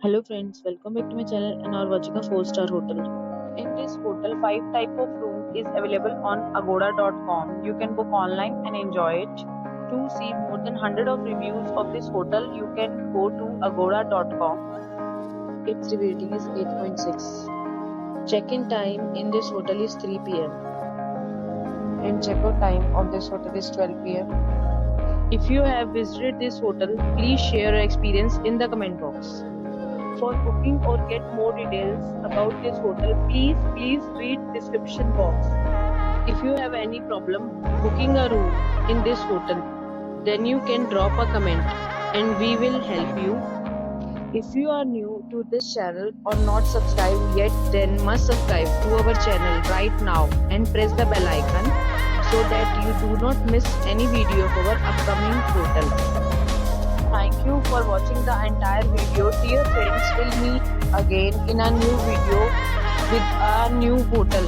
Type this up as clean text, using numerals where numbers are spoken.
Hello friends, welcome back to my channel and are watching a 4-star hotel. In this hotel, 5 type of room is available on agoda.com. You can book online and enjoy it. To see more than 100 of reviews of this hotel, you can go to agoda.com. Its rating is 8.6. Check-in time in this hotel is 3 p.m. and check-out time of this hotel is 12 p.m. If you have visited this hotel, please share your experience in the comment box. For booking or get more details about this hotel, please read description box. If you have any problem booking a room in this hotel, then you can drop a comment and we will help you. If you are new to this channel or not subscribed yet, then must subscribe to our channel right now and press the bell icon so that you do not miss any video of our upcoming hotel. Thank you for watching the entire video. Dear friends, we'll meet again in a new video with a new hotel.